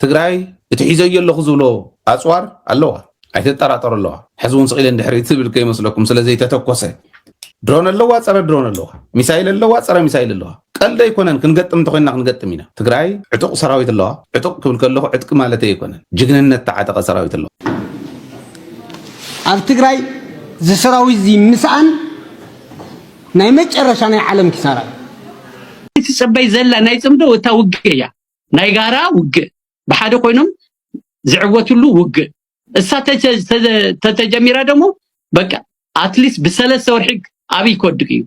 ትግራይ እትሒዘ የለኹ ዝብሎ ኣጽዋር ኣለዋ ኣይተጠራጠሩ ኣለዋ ሕዝቡን ስቂለ እንድሕሪ ትብል ከይመስለኩም ስለዚ ተተኮሰ ድሮን ኣለዋ ፀረ ድሮን ኣለዋ ሚሳይል ኣለዋ ፀረ ሚሳይል ኣለዋ ቀልደ ይኮነን ክንገጥም ተኮይና ክንገጥም ኢና ትግራይ ዕጡቅ ሰራዊት ኣለዋ ዕጡቅ ክብል ከለኹ ዕጥቂ ማለት ኣይኮነን ጅግንነት ተዓጠቀ ሰራዊት ኣለዋ ኣብ ትግራይ ዝሰራዊት ዚ ምስኣን ናይ መጨረሻ ናይ ዓለም ኪሳራ ትጽበይ ዘላ ናይ ጽምዶ እታ ውግእያ ናይ ጋራ ውግእ بحد كوينهم زعوت له وق الساتة تتجميرا دمو بقى أتليس بسلسة ورحق أبي كودكيو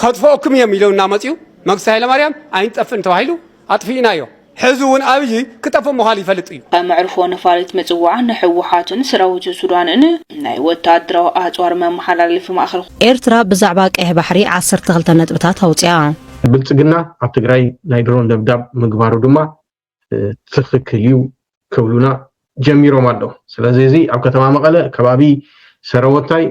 خطفوكم يميلون نامتيو مقصة مريم عين تفن توهيلو أطفينا يو حزون أبي كتفوا مخالفة لطيو معرفون فارت متوعا نحوحاتن سراوج السودان إن نايوت تادرو أهجوار ما محلال في مآخر إيرترا بزعباك بحري عصر تغلطنت بتاعتها وطيعا بلتقنا عالتقراي نايدرون دبداب مقبارو دما تخكليو كولونا جميرو مالو سلازي زي أو كتما مقالة كبابي سراوتاي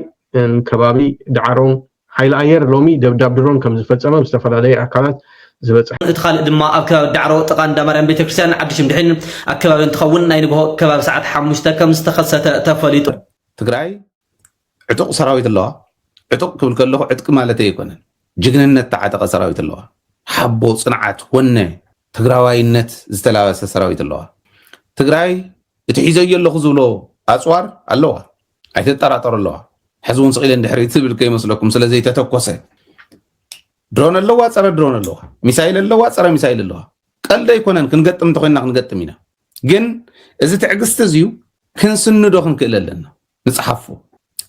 كبابي دعارون حيل أير لومي دبداب درون كم زفتسما مستفاد عليه أكالات زبط ادخال دما أكباب دعرو تقان دمران بيت كريستيان عبدش مدحين أكباب انتخون ناينبه كباب ساعة حموشتا كم استخلصة تفليط تقراي عتق سراويت الله عتق كل كله عتق مالتي يكون جنن تعاتق سراويت الله حبو صنعات ونه تقراوينت زتلاوس سراويت الله تقراي اتحيزو يلو خزولو أصوار الله أيتطراطر الله حزون صقيل اندحري تبل كيمسلكم سلازي تتكوسه درون الله صار درون الله ميسايل الله صار ميسايل الله قال دا يكونن كنغطم تخوينا كنغطمينا جن اذا تعقست زيو كنسندو كنكللنا نصحفو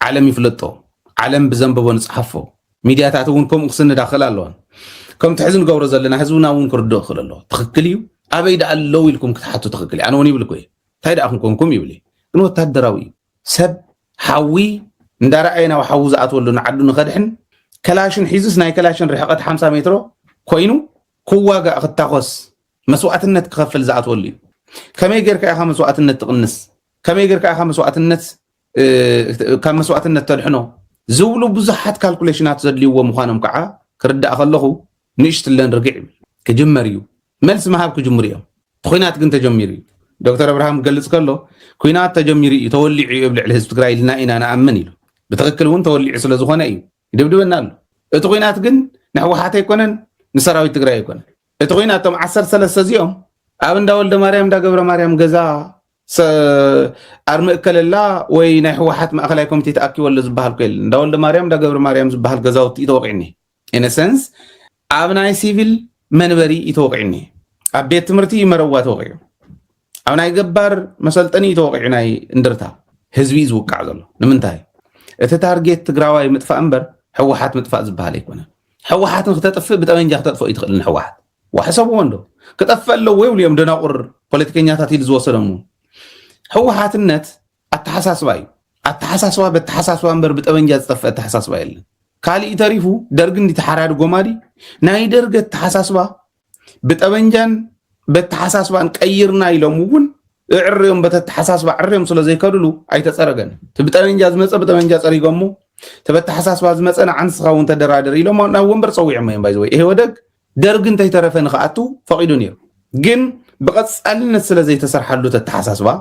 عالم يفلطو عالم بزنبو نصحفو ميدياتات ون كم قسن داخل اللون كم تحزن قبر زلنا حزبنا ون كردو خل الله تخكليو ابيد الله يلكم كتحطو تخكلي انا وني بلكوي تايد اخنكم يبلي انو تادراوي سب حوي ندار عينا وحوز اتولو نعدو نخدحن كلاشن حيزس ناي كلاشن رحقت 50 متر كوينو كواغا اختاقس مسوعتنت كخفل زعت ولي كمي غيرك اخا مسوعتنت تقنس كمي غيرك اخا مسوعتنت كم مسوعتنت تلحنو زولو بزحات كالكوليشنات زدليو مخانم كعا كردا اخلخو نشت لن رجع كجمريو ملس ما هاب كجمريو خوينات كنت تجمري دكتور ابراهيم قالص كله خوينات تجمري تولعي يبلع الحزب تግራይ لنا انا امن يلو بتخكل وين تولعي سلا زخونه اي يدبدبنا له اتقينات ግን نحوحات يكونن نسراوي تግራይ يكونن اتقيناتهم 13 زيهم اب እንዳ ወልደ ማርያም እንዳ ገብረ ማርያም ገዛ አርም እከለላ ወይ ናይ ህወሓት ማእከላይ ኮሚቴ ተኣኪቡ ወለ ዝባሃል ኮይል እንዳ ወልደ ማርያም እንዳ ገብረ ማርያም ዝባሃል ገዛውቲ ይተወቅዕኒ ኢን ሰንስ ኣብ ናይ ሲቪል መንበሪ ይተወቅዕኒ ኣብ ቤት ትምህርቲ ይመረዋ ተወቅዑ ኣብ ናይ ገባር መሰልጠኒ ይተወቅዑ ናይ እንድርታ ህዝቢ ዝውቃዕ ዘሎ ንምንታይ እቲ ታርጌት ትግራዋይ ምጥፋእ እምበር حوحات مطفاء زباله يكون حوحات نختطف بطبنجا تطفو يتخلن حوحات وحسبوا وندو كطفى له وي اليوم دناقر بوليتيكينياتات يلزوسلمو حوحات النت التحساسوا بالتحساسوا انبر بطبنجا تطفى التحساسوا يلن كالي تعرفوا درج اندي تحرار غومادي ناي درج التحساسوا بطبنجان بالتحساسوا نقيرنا يلمون اعريهم بتتحساسوا عريهم سلازي كدلو ايتصرغن بطبنجا زمص بطبنجا صريغمو تبت حساس باز مثلا عن سخاون تدرادر يلو ما ومبر صويع ما بايزوي ايه ودق درج انت يترفن خاطو فقيدوني جن بقصالنا سلازي تسرحلو تتحساس با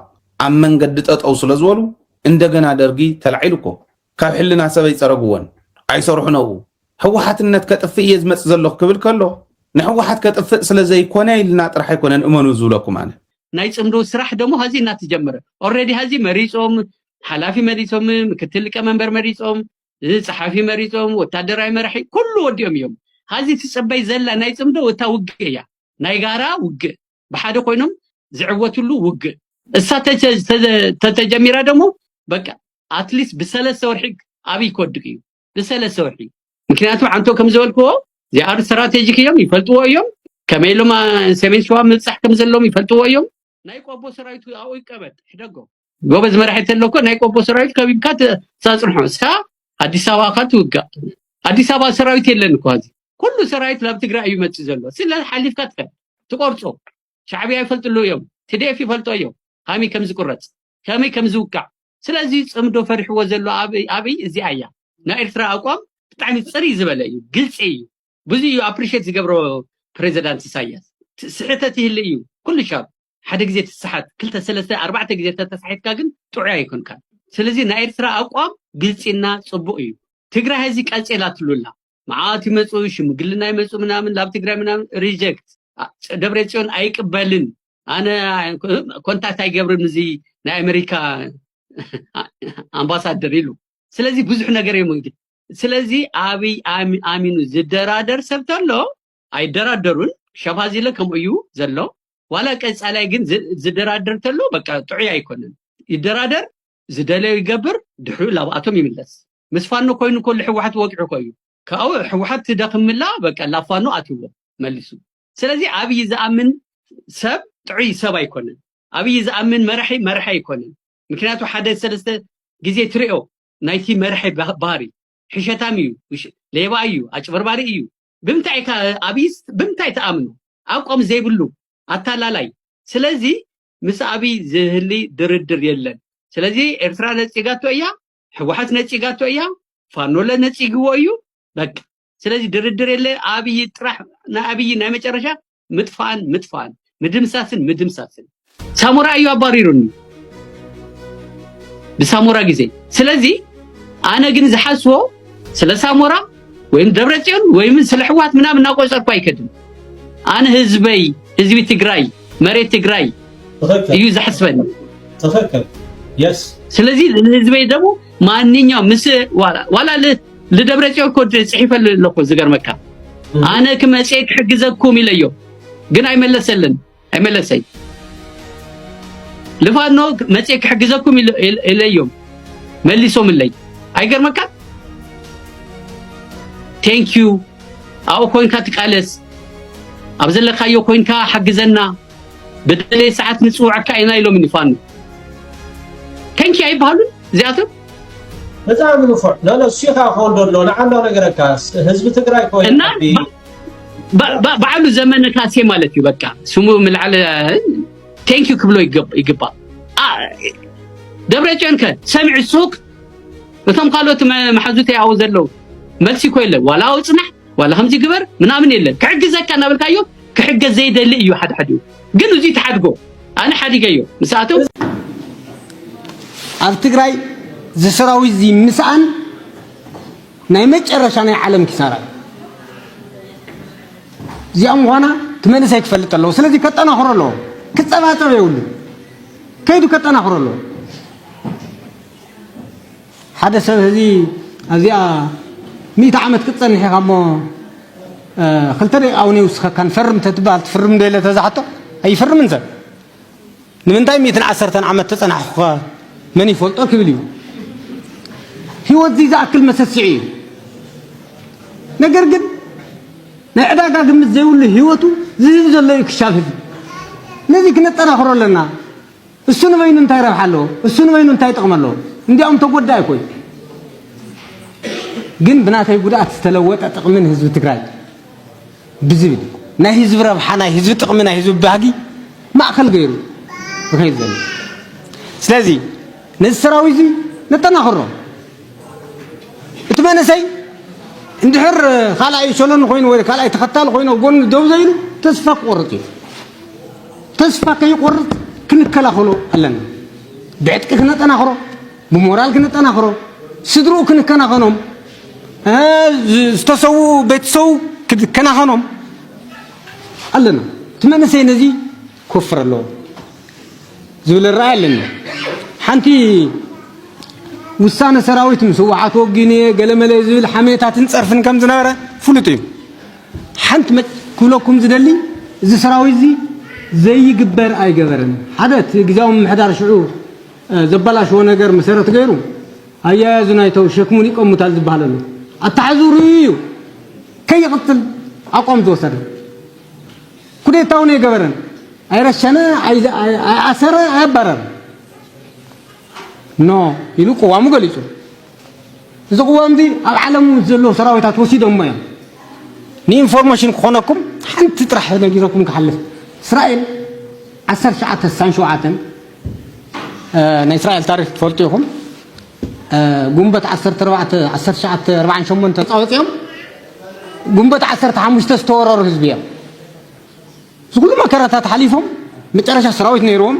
ام منقد تطو سلازولو اندغنا درجي تلعيلكو كاب حلنا سبي صرغون ايسرحنو حوحاتنت كطفي يزمص زلو كبل كلو نحوحات كطف سلازي كوناي لنا طرح يكونن امنو زولكم انا ناي صمدو سراح دمو هذه نات تجمر اوريدي هذه مريصوم حلافي مريصوم مكتل كمنبر مريصوم صحافي مريصوم وتادراي مرحي كله وديهم يوم هذه تصبي زلا ناي صمدو وتاوغيا ناي غارا وغ بحد كوينهم زعوت له وغ الساتة تتجميرا دمو بقى اتليست بسلسة ورحق ابي كودكيو بسلسة ورحق مكنياتو عنتو كم زولكو زيار استراتيجيك يوم يفلطوا يوم كميلو ما سمين شوا مصح كم زلهم يفلطوا يوم ناي قبو سرايتو او يقبط حدغو ጎበዝ መራሒት ለኮ ናይ ቆቦ ሰራዊት ከቢብካት ሳጽንሖ ሳ አዲስ አበባ ካት ወጋ አዲስ አበባ ሰራዊት የለን እኮ እዚ ኩሉ ሰራዊት ለብ ትግራይ ይመጽ ዘሎ ስለ ሓሊፍካት ተቆርጾ ሻዕቢያ ይፈልጥሉ እዮም ትዴፍ ይፈልጦ እዮም ሃሚ ከም ዝቁረጽ ከመይ ከም ዝውቃ ስለዚ ጽምዶ ፈርሕዎ ዘሎ አብይ እዚ አያ ናይ ኤርትራ አቋም ብጣዕሚ ጽሪ ዝበለ እዩ ግልጽ እዩ ብዙ አፕሪሺየት ዝገብሮ ፕሬዚዳንት ኢሳያስ ስሕተት ይህል እዩ ኩሉ ሻብ ሓደ ግዜ ትስሓት 2 3 4 ግዜ ተተሳሒትካ ግን ጥዑይ ኣይኮንካ ስለዚ ናይ ኤርትራ ኣቋም ግልጽና ጽቡቕ እዩ ትግራይ ህዚ ቀጼላ ትሉላ መዓት ይመጹ ሽምግልና ይመጹ ምናምን ላብ ትግራይ ምናምን ሪጀክት ደብረጽዮን ኣይቅበልን ኣነ ኮንታክት ኣይገብርን እዚ ናይ ኣሜሪካ ኣምባሳደር ኢሉ ስለዚ ብዙሕ ነገር እዩ ስለዚ ኣብይ ኣሚኑ ዝደራደር ሰብ ተሎ ኣይደራደሩን ሸፋዚለ ከምኡ እዩ ዘሎ ዋላ ቀጻላይ ግን ዝደራደር ተሎ በቃ ጥዑይ ኣይኮነን ይደራደር ዝደለዩ ይገብር ድሕሩ ላብኣቶም ይምለስ ምስፋኖ ኮይኑ ኮሉ ሕወሓት ወቂዑ ኮይኑ ካው ሕወሓት ትደኽምላ በቃ ላፋኖ ኣትይዎ መሊሱ ስለዚ ኣብይ ዝኣምን ሰብ ጥዑይ ሰብ ኣይኮነን ኣብይ ዝኣምን መራሒ ኣይኮነን ምክንያቱ ሓደ ሰለስተ ግዜ ትሪኦ ናይቲ መራሒ ባህሪ ሕሸታም እዩ ሌባ እዩ ኣጭበርባሪ እዩ ብምንታይ ኣብይስ ብምንታይ ተኣምኑ ኣቆም ዘይብሉ ኣታላላይ ስለዚ ምስ ኣብይ ዝህሊ ድርድር የለን ስለዚ ኤርትራ ነፂጋቶ እያ ሕወሓት ነፂጋቶ እያ ፋኖለ ነፂግዎ እዩ በቃ ስለዚ ድርድር የለ ኣብይ ጥራሕ ንኣብይ ናይ መጨረሻ ምጥፋን ምድምሳስን ሳሞራ እዩ ኣባሪሩኒ ብሳሞራ ግዜ ስለዚ ኣነ ግን ዝሓስቦ ስለ ሳሞራ ወይም ደብረጽዮን ወይም ስለ ሕወሓት ምናምን ናቆፀርኩ ኣይከድም ኣነ ህዝቢ ትግራይ መሬት ትግራይ እዩ ዝሓስበኒ ተፈከር يس ስለዚህ ለህዝበይ ደግሞ ማንኛው ምስ ዋላ ለደብረጽዮን ኮድ ጽሒፈ ለኮ ዝገርመካ ኣነ ከመጽእ ክሕግዘኩም ይለዮ ግን አይመለሰይ ለፋኖ መጽእ ክሕግዘኩም ይለዮም መልሶም ለይ አይገርመካ ቴንክ ዩ አው ኮይንካ ትቃለስ ኣብዘለካዮ ኮይንካ ሓግዘና በደለ ሰዓት ንጽውዓካ ኢና ኢሎም ይፋኑ ቴንክ ዩ አይባሉን ዚያቱ በጣም ንፎር لا ሲኻ ሆንዶሎ ለዓንዳ ነገርካ ህዝብ ትግራይ ኮይና ባዓሉ ዘመነ ካሴ ማለት እዩ በቃ ስሙ ምልዓለ ቴንክ ዩ ክብሎ ይግባ ደብረጽዮን ሰምዕ ሱቅ እቶም ካልኦት መሐዙት ያው ዘለው መልሲ ኮይለ ዋላ ውጽና ዋላ ከምዚ ግበር ምናምን የለን ክሕግዘካ ናብልካዮ ክሕገዝ ዘይደሊ እዩ ሓደ ግን እዚ ተሓድጎ ኣነ ሓዲገዮ ምሳቱ ኣብ ትግራይ ዝሰራዊ እዚ ምስኣን ናይ መጨረሻ ናይ ዓለም ኪሳራ እዚኦም ሆና ትመንሰይ ክፈልጥ ኣለዎ ስለዚ ከጠናኽሮ ኣለዎ ክፀባፀብ የብሉ ከይዱ ከጠናኽሮ ኣለዎ ሓደ ሰብ እዚ እዚኣ 100 ዓመት ክፀንሕ ኢኻ እሞ ክልተ ደቂቃ እውን ይውስኸካ ንፈርም ተትበሃል ትፍርም ዶ የለ ተዛሕቶ ኣይፈርምን ሰብ ንምንታይ 110 ዓመት ተፀናሕኹ من يفولط كبليو هو زي زاكل مسسعي ነገር ግን ናይ ዕዳጋ ግምት ዘይብሉ ህይወቱ ዝህብ ዘሎ ይክሻፍ ነዚ ክነጠናኽረለና እሱ ንበይኑ እንታይ ረብሓ ኣለዎ እሱ ንበይኑ እንታይ ጥቕም ኣለዎ እንዲያውም ተጎዳ አይኮይ ግን ብናተይ ጉዳት ዝተለወጠ ጥቕምን ህዝቢ ትግራይ ብዝብል ናይ ህዝቢ ረብሓ ናይ ህዝቢ ጥቕሚ ናይ ህዝቢ ባህጊ ማእከል ገይሩ ብኸይድ ዘሎ ስለዚ نسراويزي نتناخرو اتمنسي اندحر خالاي شلون خوين ولا خالاي تختال خوين وغون دو زيلو تسفق قرطي تسفق يقرط كنكلاخلو علنا بعدك كنتناخرو بمورال كنتناخرو سدرو كنكناخنوم استسو بيتسو كناخنوم علنا تمنسي نزي كفر له زول الرأي لنا حنتي وسانة سراويت مسوعات وجيني قال ملاذ حميتات نصرفن كم زنارة فلوتي حنت كلكم زدلي زي سراوي زي جبر أي جبرن حدث جزاهم 11 شعور زبلا شو نجار مسيرة غيره هيا زنايتو شكموني كم متعذب بحاله التعذريو كي يقتل أقوم دوسر كده تاوني جبرن أيرشنا أسر أبرر نو يلو قوامو قليسو إذا قوام دي العالم زلو سراويتات وسيدهم مايا ني انفورميشن كونكم حنت تطرح نجيركم كحلف إسرائيل 10 ساعات السان شوعاتن نا إسرائيل تاريخ تفولتيهم قنبت 10 ساعات 48 تصاوتيهم قنبت 15 تورر حزبيه كل ما كرتات حليفهم መጨረሻ ሰራዊት ነይሮም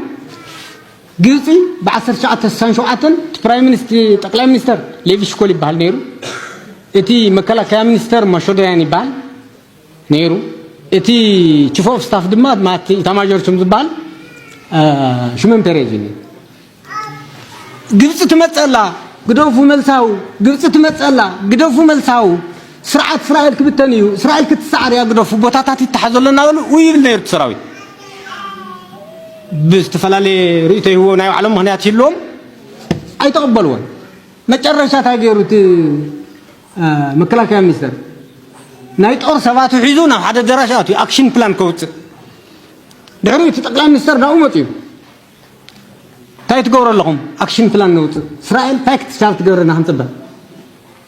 ግብፂ ب1967 ፕራይም ሚኒስትር ጠቅላይ ሚኒስትር ሌቪ ሽኮል ይባል ነይሩ እቲ መከላከያ ሚኒስትር ማሾዳያን ይባል ነይሩ እቲ ቺፍ ኦፍ ስታፍ ድማ ማቲ ኢታማዦር ሹም ዝባል ሽመን ፔሬዝ ግብፂ ትመፀላ ግደፉ መልሳው ግብፂ ትመፀላ ግደፉ መልሳው ስርዓት እስራኤል ክብተን እዩ እስራኤል ክትሰዓር ያ ግደፉ ቦታታት ይተሓዘለና ውይብል ነይሩ ሰራዊት ብዝተፈላለየ ርእይቶ ይህቦ ናይ ባዕሎም ምክንያት ይህልዎም ኣይተቐበልዎን መጨረሻ ታገይሩት መከላከያ ሚኒስተር ናይ ጦር ሰባት ሒዙ ናብ ሓደ ደራሽ ኣትዩ ኣክሽን ፕላን ከውፅእ ድሕሪ እቲ ጠቅላይ ሚኒስተር ዳኡ መፅዩ እንታይ ትገብሩ ኣለኹም ኣክሽን ፕላን ነውፅእ እስራኤል እንታይ ክትሻል ትገብረና ክንፅበ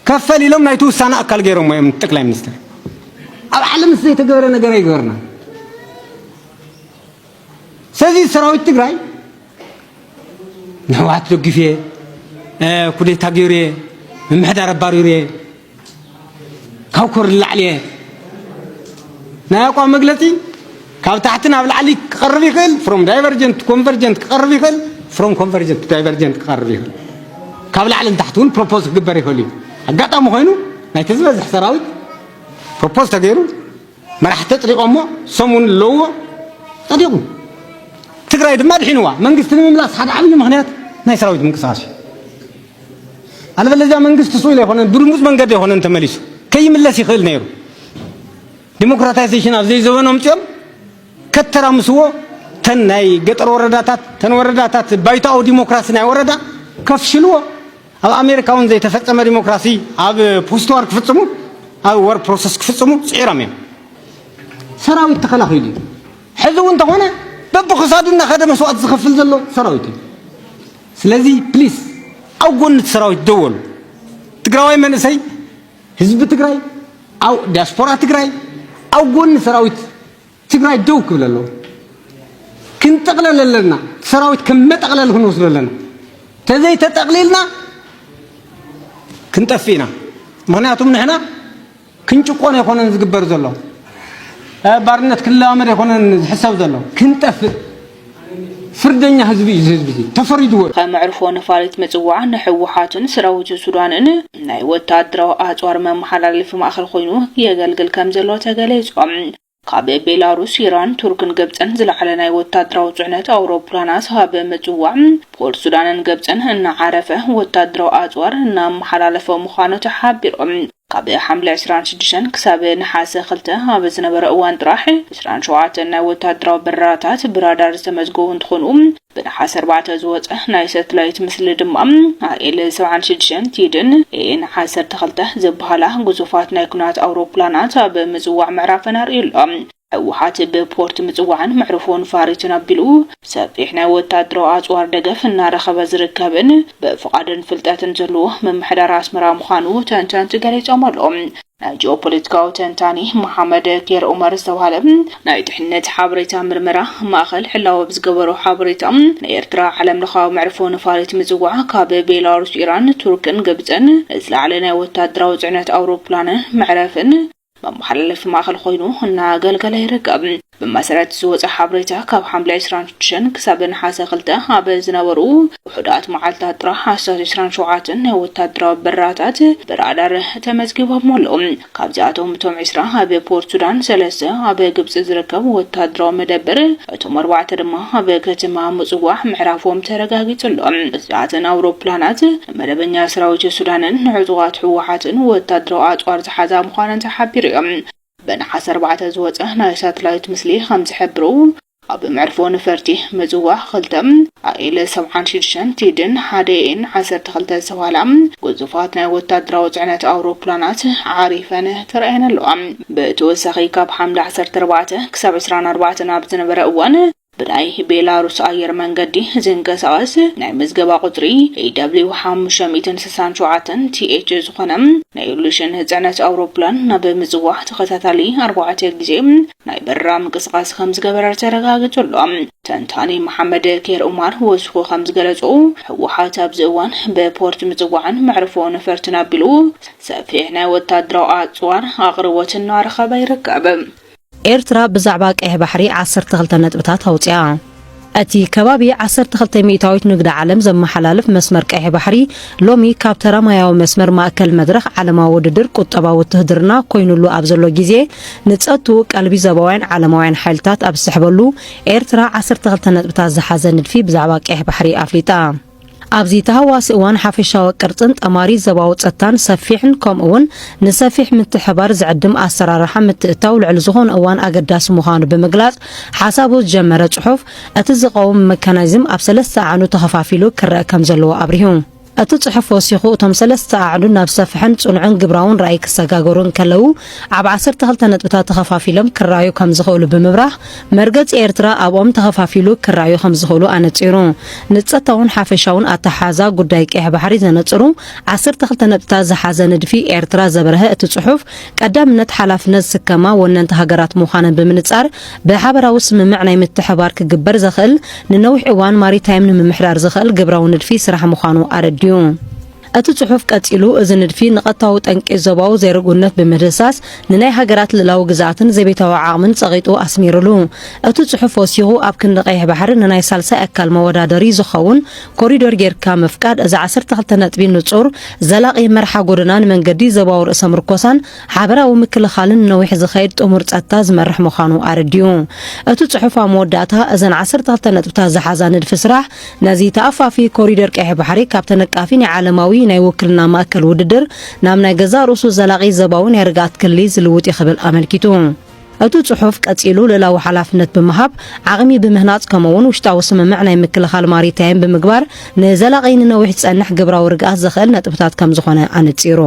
ከፈል ኢሎም ናይቲ ውሳነ ኣካል ገይሮም እዮም ጠቅላይ ሚኒስተር ኣብ ዓለም ዘይተገበረ ነገር ኣይገበርና ስለዚ ሰራዊት ትግራይ ንሕወሓት ደግፍ እየ ኩዴታ ገይሩ እየ ምምሕዳር ኣባሪሩ እየ ካብ ኮር ላዕሊ እየ ናይ ኣቋም መግለፂ ካብ ታሕቲ ናብ ላዕሊ ክቐርብ ይኽእል ፍሮም ዳይቨርጀንት ኮንቨርጀንት ክቐርብ ይኽእል ፍሮም ኮንቨርጀንት ዳይቨርጀንት ክቐርብ ይኽእል ካብ ላዕሊ ንታሕቲ እውን ፕሮፖዝ ክግበር ይኽእል እዩ ኣጋጣሚ ኮይኑ ናይቲ ዝበዝሕ ሰራዊት ፕሮፖዝ ተገይሩ መራሕቲ ተፅሪቆሞ ሰሙን ኣለዎ ፀዲቑ ትግራይ ድማ ድሒንዋ መንግስቲ ንምምላስ ሓደ ዓብዪ ምክንያት ናይ ሰራዊት ምንቅስቃስ እዩ አለበለዚያ መንግስቲ ስኡል ኣይኮነን ብድሙፅ መንገዲ ኣይኮነን ተመሊሱ ከይምለስ ይኽእል ነይሩ ዲሞክራታይዜሽን ኣብ ዘይዘበኖም ፅዮም ከተራምስዎ ተን ናይ ገጠር ወረዳታት ተን ወረዳታት ባይታዊ ዲሞክራሲ ናይ ወረዳ ከፍሽልዎ ኣብ ኣሜሪካ እውን ዘይተፈፀመ ዲሞክራሲ ኣብ ፖስት ዋር ክፍፅሙ ኣብ ወር ፕሮሰስ ክፍፅሙ ፅዒሮም እዮም ሰራዊት ተኸላኺሉ እዩ ሕዚ እውን እንተኾነ በብክሳዱ እናኸደ መስዋዕት ዝኸፍል ዘሎ ሰራዊት እዩ ስለዚ ፕሊስ ኣብ ጎኒ እቲ ሰራዊት ደወሉ ትግራዋይ መንእሰይ ህዝቢ ትግራይ ኣው ዲያስፖራ ትግራይ ኣብ ጎኒ ሰራዊት ትግራይ ደው ክብል ኣለዎ ክንጠቕለል ኣለና ሰራዊት ከም መጠቕለል ክንወስዶ ኣለና ተዘይተጠቕሊልና ክንጠፊና ምክንያቱም ንሕና ክንጭቆን ኣይኮነን ዝግበር ዘሎ ባርነት ክለማመድ ኣይኮነን ዝሕሰብ ዘሎ ክንጠፍእ ፍርደኛ ህዝቢ እዩ ህዝቢ ተፈሪድዎ ከመዕርፎ ነፋሪት መፅዋዕ ንሕወሓትን ሰራዊት ሱዳንን ናይ ወታደራዊ ኣፅዋር መመሓላለፊ ማእከል ኮይኑ የገልግል ከም ዘሎ ተገሊጾም ካብ ቤላሩስ ኢራን ቱርክን ግብፅን ዝለዓለ ናይ ወታደራዊ ጽዕነት ኣውሮፕላናት ሃበ መፅዋዕ ፖርት ሱዳንን ግብፅን እናዓረፈ ወታደራዊ ኣፅዋር እናመሓላለፈ ምዃኑ ተሓቢሮም ካብ ሓምለ 26 ክሳብ ነሓሰ 2 ኣብ ዝነበረ እዋን ጥራሕ 27 ናይ ወታደራዊ በረራታት ብራዳር ዝተመዝገቡ እንትኾኑ ብነሓሰ 4 ዝወፀ ናይ ሳተላይት ምስሊ ድማ ኤል 76 ቲድን ኤን 12 ዝበሃላ ግዙፋት ናይ ኩናት ኣውሮፕላናት ኣብ ምፅዋዕ ምዕራፈን ኣርእዮም ሕወሓት ብፖርት ምፅዋዕን መዕርፎን ፋሪትን ኣቢሉ ሰፊሕ ናይ ወታደራዊ ኣፅዋር ደገፍ እናረኸበ ዝርከብን ብፍቓድን ፍልጠትን ዘለዎ መምሕዳር ኣስመራ ምዃኑ ተንተንቲ ገሊፆም ኣሎም ናይ ጂኦፖለቲካዊ ተንታኒ መሐመድ ኬር ዑመር ዝተባሃለ ናይ ድሕነት ሓበሬታ ምርመራ ማእከል ሕላወ ብዝገበሩ ሓበሬታ ናይ ኤርትራ ዓለም ለኻዊ መዕርፎ ነፋሪት ምፅዋዕ ካብ ቤላሩስ ኢራን ቱርክን ግብፅን ዝለዓለ ናይ ወታደራዊ ጽዕነት ኣውሮፕላን መዕረፍን መመሓላለፊ ማእከል ኮይኑ እናገልገለ ይርከብ ብመሰረት ዝወፀ ሓበሬታ ካብ ሓምለ 26 ክሳብ ነሓሰ 2 ኣብ ዝነበሩ ውሕዳት መዓልታት ጥራሕ 27 ናይ ወታደራዊ በረራታት ብራዳር ተመዝጊቦም ኣለዎም ካብዚኣቶም እቶም 20 ኣብ ፖርት ሱዳን 3 ኣብ ግብፂ ዝርከብ ወታደራዊ መደበር እቶም 4 ድማ ኣብ ከተማ ምፅዋዕ ምዕራፎም ተረጋጊጹሎም እዚኣተን ኣውሮፕላናት መደበኛ ሰራዊት ሱዳንን ንዕዙዋት ሕወሓትን ወታደራዊ ኣፅዋር ዝሓዛ ምዃነን ተሓቢሩ በነሓሰ 4 ዝወፀ ናይ ሳተላይት ምስሊ ከም ዝሕብሩ ኣብ መዕርፎ ነፈርቲ ምፅዋዕ 2 ኤል 76 ቲድን 1ኤን 12 ዝተባሃላ ግዙፋት ናይ ወታደራዊ ጽዕነት ኣውሮፕላናት ዓሪፈን ተረኣየን ኣለዋ ብተወሳኺ ካብ ሓምለ 14 ክሳብ 24 ናብ ዝነበረ እዋን ብናይ ቤላሩስ ኣየር መንገዲ ዝንቀሳቐስ ናይ ምዝገባ ቁፅሪ AW 567 TH ዝኾነ ናይ ሉሽን ጽዕነት ኣውሮፕላን ናብ ምፅዋዕ ተኸታታሊ 4 ግዜ ናይ በረራ ምንቅስቓስ ከም ዝገበረ ተረጋጊጹ ኣሎ ተንታኒ መሐመድ ኬር ዑመር ወስኹ ከም ዝገለጹ ሕወሓት ኣብዚ እዋን ብፖርት ምፅዋዕን መዕርፎ ነፈርትን ኣቢሉ ሰፊሕ ናይ ወታደራዊ ኣፅዋር ኣቕርቦት እናረኸበ ይርከብ ኤርትራ ብዛዕባ ቀይሕ ባሕሪ 12 ነጥብታት ኣውፅያ أتي كبابي 12 مئتاويت نقد عالم زمحلالف مسمر قيح بحري لومي كابترا ماياو مسمر ماكل مدرخ علما وددر قطبا وتهدرنا كوينلو ابزلو غيزي نصتو قلبي زباوين علماوين حيلتات ابسحبلو ኤርትራ 12 ነጥብታት ዝሓዘ ንድፊ ብዛዕባ ቀይሕ ባሕሪ ኣፍሊጣ ኣብዚ ተሃዋሲ እዋን ሓፈሻዊ ቅርጽን ጠማሪ ዘባው ጸታን ሰፊሕን ከምኡውን ንሰፊሕ ምትሕባር ዝዕድም ኣሰራርሓ ምትእታው ልዕሊ ዝኾነ እዋን ኣገዳሲ ምዃኑ ብምግላጽ ሓሳቡ ዝጀመረ ጽሑፍ እቲ ዝቐውም መካናይዝም ኣብ 3 ኣዕኑ ተኸፋፊሉ ክረአ ከም ዘለዎ ኣብሪሁ እቲ ጽሑፍ ወሲኹ እቶም 3 ኣዕኑ ናብ ሰፊሕን ጽኑዕን ግብራውን ራእይ ክሰጋገሩን ከለው ኣብ 12 ነጥብታት ተኸፋፊሎም ክራዩ ከም ዝኽእሉ ብምብራህ መርገጽ ኤርትራ ኣብኦም ተኸፋፊሉ ክራዩ ከም ዝኽእሉ ኣነጺሩ ንጸታውን ሓፈሻውን ኣተሓዛ ጉዳይ ቀይሕ ባሕሪ ዘነጽሩ 12 ነጥብታት ዝሓዘ ንድፊ ኤርትራ ዘበረኸ እቲ ጽሑፍ ቀዳምነት ሓላፍነት ዝስከማ ወነንቲ ሃገራት ምዃነን ብምንጻር ብሓበራዊ ስምምዕ ናይ ምትሕባር ክግበር ዝኽእል ንነዊሕ እዋን ማሪታይም ንምምሕዳር ዝኽእል ግብራዊ ንድፊ ስራሕ ምዃኑ ኣረድ እቲ ጽሑፍ ቀጺሉ እዚ ንድፊ ንቐታዊ ጠንቂ ዘባው ዘይርጉነት ብምድሳስ ንናይ ሃገራት ልዕላዊ ግዛኣትን ዘቤታዊ ዓቕምን ጸቂጡ ኣስሚሩሉ እቲ ጽሑፍ ወሲኹ ኣብ ክንዲ ቀይሕ ባሕሪ ንናይ ሳልሳይ ኣካል መወዳደሪ ዝኸውን ኮሪዶር ጌርካ ምፍቃድ እዚ 12 ነጥቢ ንጹር ዘላቒ መርሓ ጎደናን መንገዲ ዘባው ርእሰ ምርኮሳን ሓበራዊ ምክልኻልን ነዊሕ ዝኸይድ ጥሙር ጸጥታ ዝመርሕ ምዃኑ ኣረድዩ እቲ ጽሑፍ ኣብ መወዳእታ እዘን 12 ነጥብታት ዝሓዛ ንድፊ ስራሕ ነዚ ተኣፋፊ ኮሪዶር ቀይሕ ባሕሪ ካብ ተነቃፊ ናይ ዓለማዊ ናይ ወክልና ማእከል ውድድር ናብ ናይ ገዛ ርእሱ ዘላቒ ዘባውን የርጋት ክሊ ዝልውጥ ይኽብል ኣመልኪቱ እቲ ጽሑፍ ቀጺሉ ልዕላዊ ሓላፍነት ብምሃብ ዓቕሚ ብምህናጽ ከምኡውን ውሽጣዊ ስምምዕ ናይ ምክልኻል ማሪታይም ብምግባር ንዘላቒ ንነዊሕ ዝጸንሕ ግብራዊ ርግኣት ዘኽእል ነጥብታት ከም ዝኾነ ኣነጺሩ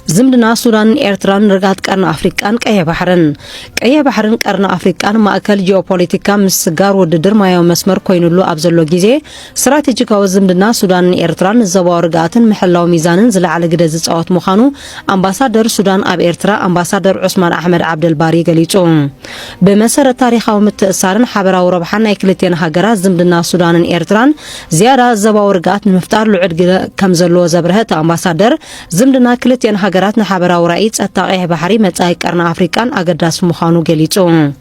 زمدنا سودان إيرتران رجعت كارنا أفريقيان كيه بحرن كارنا أفريقيان مأكل جيوبوليتيكا مسجار وددر ما يوم مسمر كوينلو أبزلو جيزي استراتيجيكا وزمدنا سودان إيرتران الزوار رجعتن محلاو ميزانن زل على جدز صوت مخانو أمباسادر سودان أب إيرترا أمباسادر عثمان أحمد عبد الباري قليتهم بمسار التاريخ ومتأثرن حبرا وربحنا يكلتين هجرات زمدنا سودان إيرتران زيارة الزوار رجعت مفتار لعد كم زلو زبرهت أمباسادر زمدنا كلتين هجرات نحبرا ورئيس التقيه بحري متأي كارنا أفريقيان أقداس مخانو قليتهم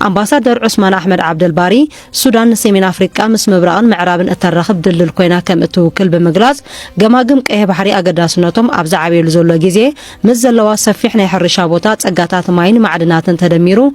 أمباسادر عثمان أحمد عبد الباري سودان سيمين أفريقيا مسمبران معرابن الترخب دل الكوينة كم توكل بمجلاس جماجم كيه بحري أقداس نتهم أبزع عبيل زول جيزي مزلوا سفحنا حرشابوتات أقاتات ماين معدنات تدميرو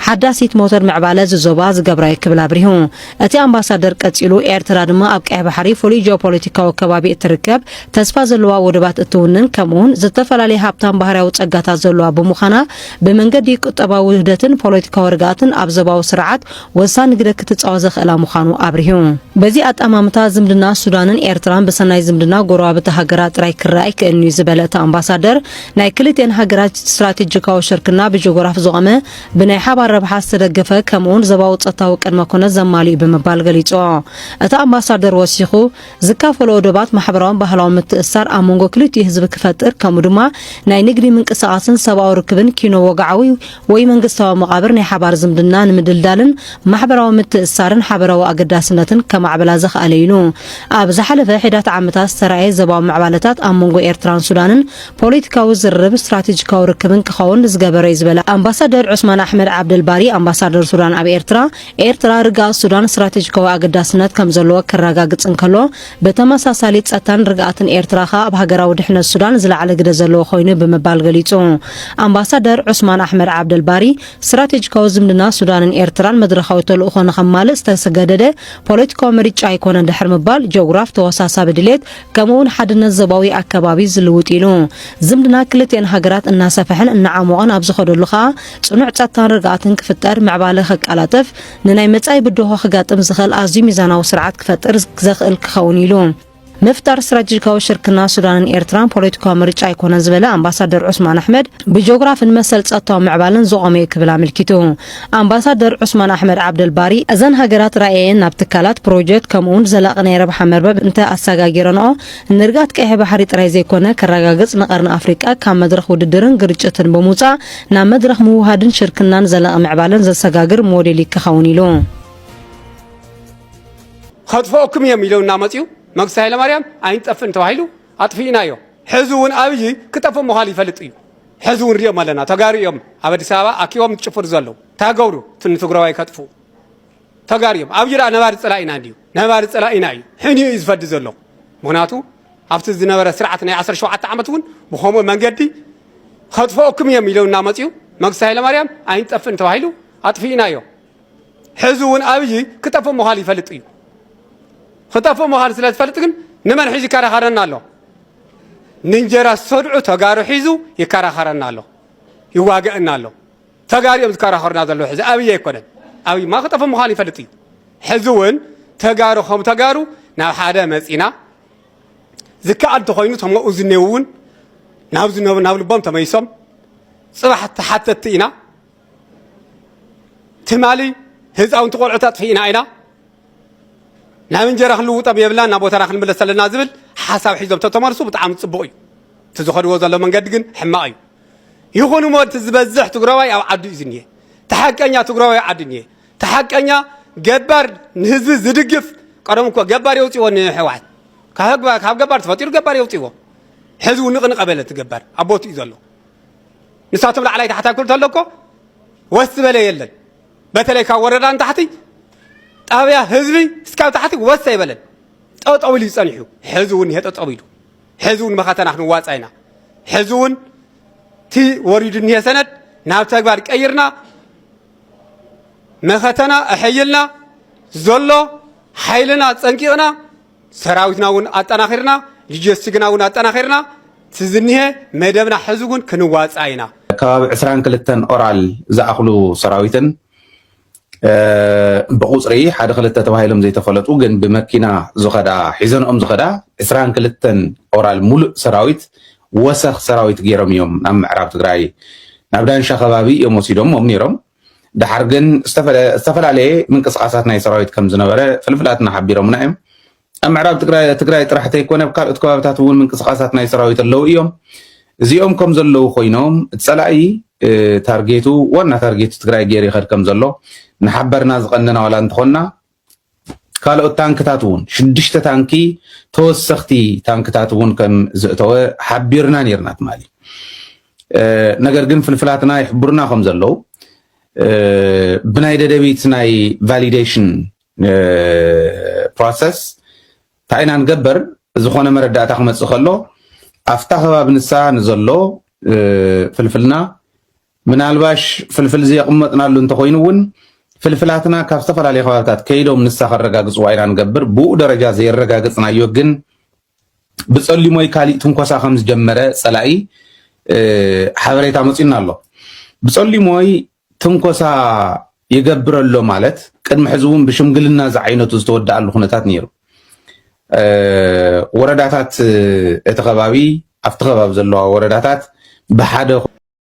حداسيت موتر معبالة زوباز قبراي كبلابريهم أتي أمباسادر كتيلو إيرترا دما أبقى بحري فولي جيوبوليتيكا وكبابي التركب تسفى زلوا ودبات التونن كمون زتفل علي هابتان بحري وتسقاتا زلوا بمخانا بمنقدي كتبا وهدتن بوليتيكا ورقاتن أبزبا وسرعات وسان قدك تتعوزخ إلى مخانو أبريهم بزي أمامتا زمدنا سودانن إيرتران بسناي زمدنا قرابة هاقرات رايك الرأي كأنو زبالة أمباسادر نايكلتين هاقرات استراتيجيكا وشركنا بجغراف زغمة بناي حبار ربح استدقفه كمون زباو تصطاو قدما كنا زمالي بمبال قليصو اتا امباسادر وسيخو زكافلو دبات محبرون بهلاو متأثر امونغو كليتي حزب كفتر كمو دما ناي نغري منقساقاسن سباو ركبن كينو وقعوي وي منقساو مقابر ناي حبار زمدنا نمدلدالن محبراو متأثرن حبراو اقداسنتن كمعبلا زخالينو ابز حلفه حدات عامتات سراي زباو معبالتات امونغو ايرتران سودانن بوليتيكاو زرب استراتيجيكاو ركبن كخون زغبري زبلا امباسادر عثمان احمد عبد الباري أمباسادر سودان أب إيرترا رجع السودان استراتيجيكو أقداسنات كم زلوا كرجاجت إنكلو بتماساساليت أتان رجعتن إيرترا خا بهجرة ودحنا السودان زل على جد زلوا خوينه بمبالغ ليتون أمباسادر عثمان أحمد عبد الباري استراتيجيكو زمدنا السودان إيرترا مدرخة وتلقون خمال استسجدده بوليتيكو مريج أيكون دحر مبال جغراف توساسا بدلت كمون حدنا الزباوي أكبابي زلوتينو زمدنا كلتين هجرات الناس فحن النعموان أبزخد اللخاء صنع أتان رجعتن كفتر معبالة خقالاتف نناي متأي بدوها خقاتم زخل أزي ميزانا وسرعات كفتر زخل كخونيلون مفتر استراتيجيكا وشركنا سودان إيرتران بوليتيكا مريج أيكون زبالة أمباسادر عثمان أحمد بجغراف المسل تسطاو معبالن زغمي كبلا ملكيتو أمباسادر عثمان أحمد عبد الباري أزن هاجرات رأيين نابتكالات بروجيت كمون زلاقنا يربح مربب انت أساقاقيرانو نرغات كيه بحري ترايزي كونا كراغاقز نقرن أفريقيا كام مدرخ وددرن قرجتن بموتا نا مدرخ موهادن شركنا زلاق معبالن زساقاقر موديلي كخونيلون خطفوكم يميلون نامتيو مقصة هلا مريم عين تفن توهيلو أطفينا يو حزون أبيجي كتفهم مخالفة لطيو حزون ريم مالنا تجاري يوم أبدي سوا أكيوم تشوفر زلوا ታገውሩ ትን ትግራዋይ ከጥፉ ተጋሪዮም ኣብ ጅራ ነባር ፀላኢና እንዲዩ ነባር ፀላኢና እዩ ሕኒ እዩ ዝፈዲ ዘሎ ምክንያቱ ኣብቲ ዝነበረ ስርዓት ናይ 17 ዓመት እውን ብኸምኡ መንገዲ ከጥፍኦኩም እዮም ኢለውና መፅኡ መንግስቲ ሃይለማርያም ኣይንጠፍን ተባሂሉ ኣጥፊኢናዮ ሕዚ እውን ኣብይ ክጠፍእ ምዃኑ ይፈልጥ እዩ ክጠፍእ ምዃኑ ስለ ዝፈልጥ ግን ንመን ሒዙ ይከራኸረና ኣሎ ንንጀራ ሰድዑ ተጋሩ ሒዙ ይከራኸረና ኣሎ ይዋገአና ኣሎ ተጋሪኦም ዝከራኸሩና ዘሎ ሕዚ ኣብይ ኣይኮነን ኣብይ ማ ክጠፍእ ምዃኑ ይፈልጥ እዩ ሕዚ እውን ተጋሩ ከም ተጋሩ ናብ ሓደ መፂና ዝከኣል እንተኮይኑ ተምኡ ዝኔው እውን ናብ ልቦም ተመይሶም ፅባሕ ተሓተቲ ኢና ትማሊ ህፃውንቲ ቆልዑት ኣጥፊኢና ኢና ናብ እንጀራ ክንልውጦም የብላን ናብ ቦታና ክንምለስ ዘለና ዝብል ሓሳብ ሒዞም ተተመርሱ ብጣዕሚ ፅቡቅ እዩ እቲ ዝኸድዎ ዘሎ መንገዲ ግን ሕማቕ እዩ ይኹን እሞ እቲ ዝበዝሕ ትግራዋይ ኣብ ዓዱ እዩ ዝኒሄ ተሓቀኛ ትግራዋይ ዓዱ እኒሄ ተሓቀኛ ገባር ንህዝቢ ዝድግፍ ቀደም እኮ ገባር የውፅዎ ንሕወሓት ካብ ገባር ተፈጢሩ ገባር የውፅዎ ሕዚ እውን ንቕንቐበለ ትገባር ኣቦቱ እዩ ዘሎ ንሳቶም ላዕላይ ታሕታይ ክብል ተሎ እኮ ወስ ዝበለ የለን በተለይ ካብ ወረዳ ንታሕቲ ጣብያ ህዝቢ እስካብ ታሕቲ ወስ ኣይበለን ጠጠው ኢሉ ይፀኒሑ ሕዚ እውን ይሄ ጠጠው ኢሉ ሕዚ እውን መኸተና ክንዋፃ ኢና ሕዚ እውን እቲ ወሪዱ እኒሄ ሰነድ ናብ ተግባር ቀይርና መኸተና ኣሐይልና ዘሎ ሓይልና ፀንቂቕና ሰራዊትና እውን ኣጠናኺርና ሎጂስቲክና እውን ኣጠናኺርና ትዝኒሄ መደብና ሕዚ እውን ክንዋፃ ኢና ከባቢ 22 ኦራል ዝኣኽሉ ሰራዊትን ብቁፅሪ ሓደ ክልተ ተባሂሎም ዘይተፈለጡ ግን ብመኪና ዝኸዳ ሒዘንኦም ዝኸዳ 22 ኦራል ሙሉእ ሰራዊት ወሰኽ ሰራዊት ገይሮም እዮም ናብ ምዕራብ ትግራይ ናብ ዳንሻ ከባቢ እዮም ወሲዶምዎም ነይሮም ድሓር ግን ዝተፈላለየ ምንቅስቃሳት ናይ ሰራዊት ከም ዝነበረ ፍልፍላትና ሓቢሮምና እዮም ኣብ ምዕራብ ትግራይ ጥራሕ ዘይኮነ ኣብ ካልኦት ከባቢታት እውን ምንቅስቃሳት ናይ ሰራዊት ኣለው እዮም እዚኦም ከም ዘለው ኮይኖም ፀላኢ ታርጌቱ ዋና ታርጌቱ ትግራይ ገይሩ ይኸድ ከም ዘሎ ንሓበርና ዝቐነና ዋላ እንተኾና ካልኦት ታንክታት እውን 6 ታንኪ ተወሰኽቲ ታንክታት እውን ከም ዝእተወ ሓቢርና ነርና ትማሊ ነገር ግን ፍልፍላትና ይሕብሩና ከም ዘለው ብናይ ደደቢት ናይ ቫሊዴሽን ፕሮሰስ ታይና ንገበር ዝኾነ መረዳእታ ክመፅእ ከሎ ኣፍታ ከባቢ ንሳ ንዘሎ ፍልፍልና ምናልባሽ ፍልፍል ዘየቕመጥናሉ እንተኮይኑ እውን ፍልፍላትና ካብ ዝተፈላለዩ ከባቢታት ከይዶም ንሳ ከረጋግፅዋ ኢና ንገብር ብኡ ደረጃ ዘይረጋግፅናዮ ግን ብፀሊሞይ ካሊእ ትንኮሳ ከም ዝጀመረ ፀላኢ ሓበሬታ መፂና ኣሎ ብፀሊሞይ ትንኮሳ ይገብረሎ ማለት ቅድሚ ሕዚ እውን ብሽምግልና ዝዓይነቱ ዝተወዳእሉ ኩነታት ነይሩ ወረዳታት እቲ ከባቢ ኣብቲ ከባቢ ዘለዋ ወረዳታት ብሓደ